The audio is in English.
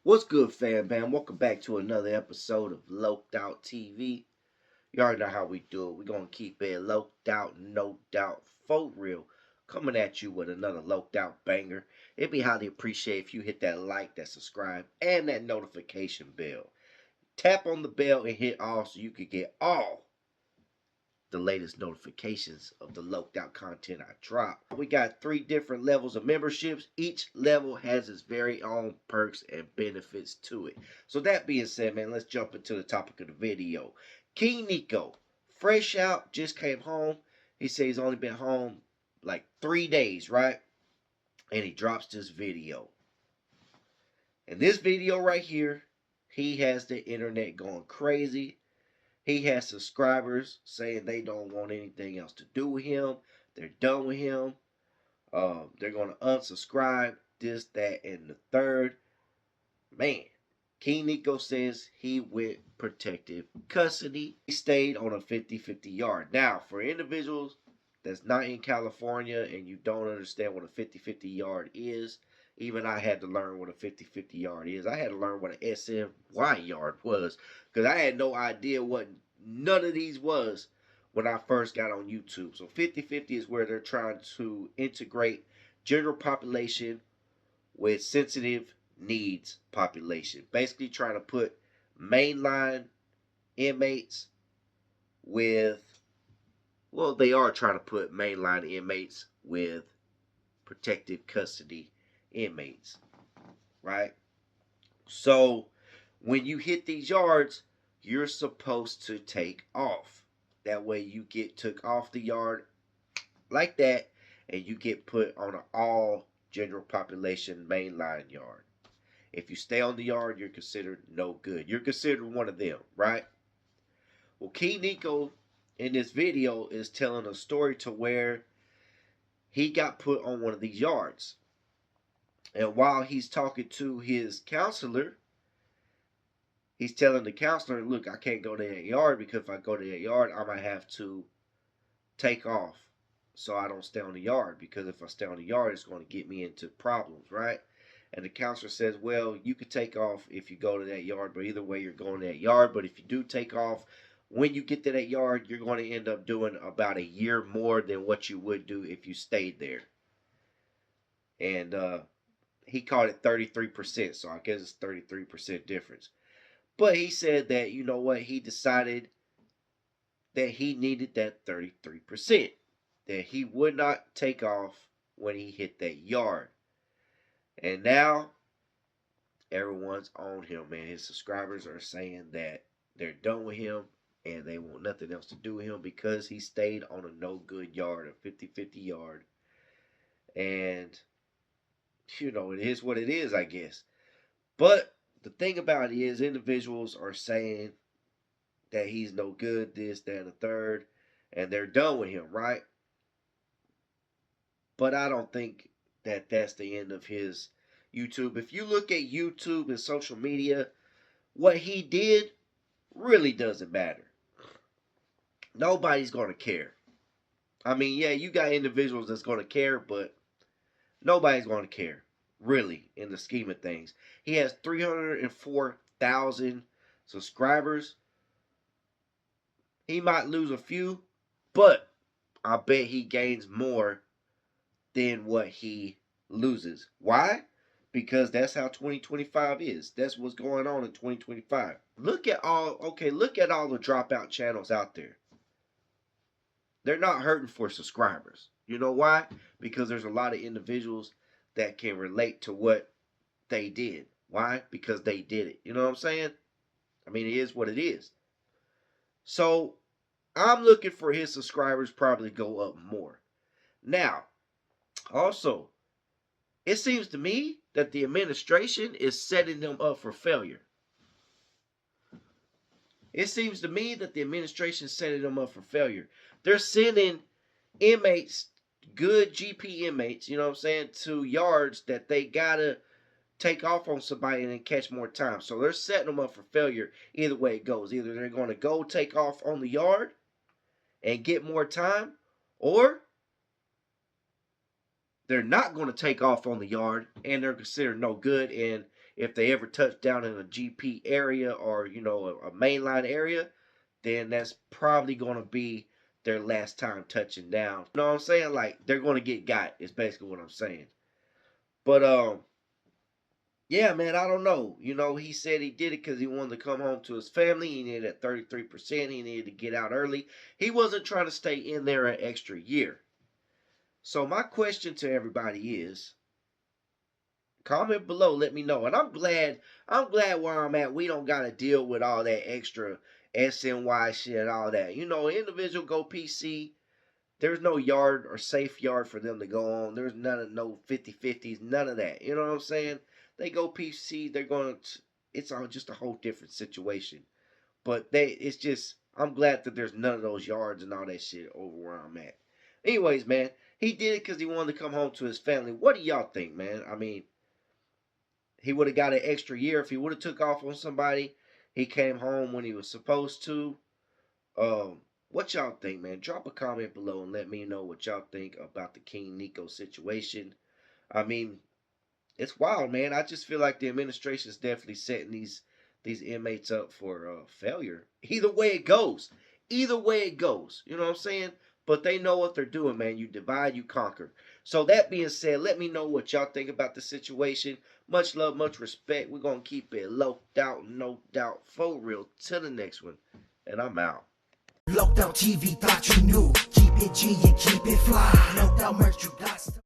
What's good, fam bam? Welcome back to another episode of Loped Out TV. You already know how we do it. We're going to keep it loped out, no doubt, for real. Coming at you with another loped out banger. It'd be highly appreciated if you hit that like, that subscribe, and that notification bell. Tap on the bell and hit all so you can get all the latest notifications of the loped out content I drop. We got 3 different levels of memberships. Each level has its very own perks and benefits to it. So that being said, man, let's jump into the topic of the video. Kingneeko, fresh out, just came home. He says he's only been home like 3 days, right? And he drops this video. And this video right here, he has the internet going crazy. He has subscribers saying they don't want anything else to do with him. They're done with him. They're going to unsubscribe, this, that, and the third. Man, Kingneeko says he went protective custody. He stayed on a 50-50 yard. Now, for individuals that's not in California and you don't understand what a 50-50 yard is, even I had to learn what a 50-50 yard is. I had to learn what an SMY yard was because I had no idea what none of these was when I first got on YouTube. So 50-50 is where they're trying to integrate general population with sensitive needs population. Basically trying to put mainline inmates with, well, they are trying to put mainline inmates with protective custody inmates, right? So when you hit these yards, you're supposed to take off. That way you get took off the yard like that, and you get put on an all general population mainline yard. If you stay on the yard, you're considered no good. You're considered one of them, right? Well, Kingneeko in this video is telling a story to where he got put on one of these yards. And while he's talking to his counselor, he's telling the counselor, look, I can't go to that yard because if I go to that yard, I might have to take off so I don't stay on the yard, because if I stay on the yard, it's going to get me into problems, right? And the counselor says, well, you could take off if you go to that yard, but either way, you're going to that yard. But if you do take off, when you get to that yard, you're going to end up doing about a year more than what you would do if you stayed there. And he called it 33%, so I guess it's 33% difference. But he said that, you know what, he decided that he needed that 33%, that he would not take off when he hit that yard. And now everyone's on him, man. His subscribers are saying that they're done with him and they want nothing else to do with him because he stayed on a no good yard, a 50-50 yard. And, you know, it is what it is, I guess. But the thing about it is, individuals are saying that he's no good, this, that, and the third, and they're done with him, right? But I don't think that that's the end of his YouTube. If you look at YouTube and social media, what he did really doesn't matter. Nobody's going to care. I mean, yeah, you got individuals that's going to care, but nobody's going to care, really, in the scheme of things. He has 304,000 subscribers. He might lose a few, but I bet he gains more than what he loses. Why? Because that's how 2025 is. That's what's going on in 2025. Look at all the dropout channels out there. They're not hurting for subscribers. You know why? Because there's a lot of individuals that can relate to what they did. Why? Because they did it. You know what I'm saying? I mean, it is what it is. So I'm looking for his subscribers probably go up more. Now, also, it seems to me that the administration is setting them up for failure. It seems to me that the administration is setting them up for failure. They're sending inmates, good GP inmates, you know what I'm saying, to yards that they gotta take off on somebody and then catch more time. So they're setting them up for failure either way it goes. Either they're going to go take off on the yard and get more time, or they're not going to take off on the yard and they're considered no good, and if they ever touch down in a GP area or a mainline area, then that's probably going to be their last time touching down. You know what I'm saying? Like they're going to get got. Is basically what I'm saying. But yeah, man, I don't know. He said he did it because he wanted to come home to his family. He needed that 33%. He needed to get out early. He wasn't trying to stay in there an extra year. So my question to everybody is, comment below, let me know. And I'm glad where I'm at. We don't gotta deal with all that extra SNY shit, all that. Individual go PC. There's no yard or safe yard for them to go on. There's no 50-50s, none of that. You know what I'm saying? They go PC, it's all just a whole different situation. But it's just, I'm glad that there's none of those yards and all that shit over where I'm at. Anyways, man, he did it because he wanted to come home to his family. What do y'all think, man? I mean, he would have got an extra year if he would have took off on somebody. He came home when he was supposed to. What y'all think, man? Drop a comment below and let me know what y'all think about the Kingneeko situation. I mean, it's wild, man. I just feel like the administration is definitely setting these inmates up for failure. Either way it goes. Either way it goes. You know what I'm saying? But they know what they're doing, man. You divide, you conquer. So that being said, let me know what y'all think about the situation. Much love, much respect. We're going to keep it low doubt, no doubt, for real. Till the next one. And I'm out. Locked out TV, thought you knew. Keep it G and keep it fly. No doubt merch, you got